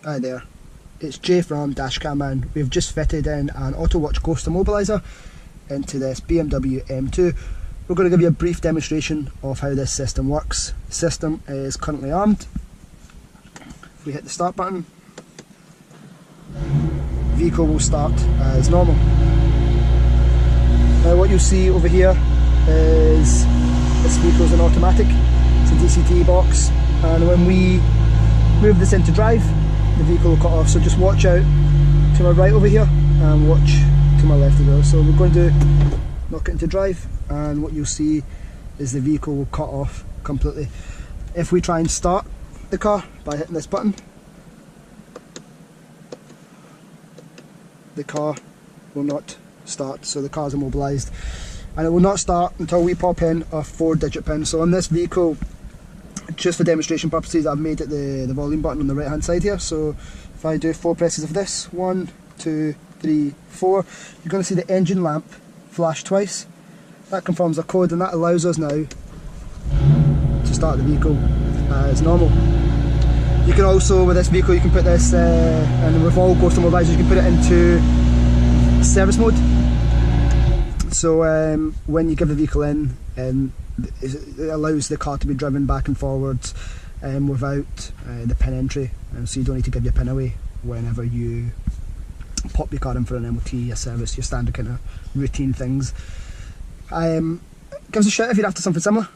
Hi there, it's Jay from Dashcam, and we've just fitted in an Autowatch Ghost Immobiliser into this BMW M2. We're going to give you a brief demonstration of how this system works. The system is currently armed. If we hit the start button, the vehicle will start as normal. Now what you'll see over here is this vehicle is an automatic. It's a DCT box, and when we move this into drive, the vehicle will cut off. So just watch out to my right over here and watch to my left as well. So we're going to knock it into drive, and what you'll see is the vehicle will cut off completely. If we try and start the car by hitting this button, the car will not start, so the car is immobilised, and it will not start until we pop in a 4-digit pin. So on this vehicle, just for demonstration purposes, I've made it the volume button on the right hand side here. So if I do 4 presses of this, 1, 2, 3, 4, you're going to see the engine lamp flash twice. That confirms a code, and that allows us now to start the vehicle as normal. You can also, with this vehicle, you can put this, and with all Ghost Immobilisers, you can put it into service mode. So when you give the vehicle in, it allows the car to be driven back and forwards without the pin entry, so you don't need to give your pin away whenever you pop your car in for an MOT, a service, your standard kind of routine things. Give us a shout if you're after something similar.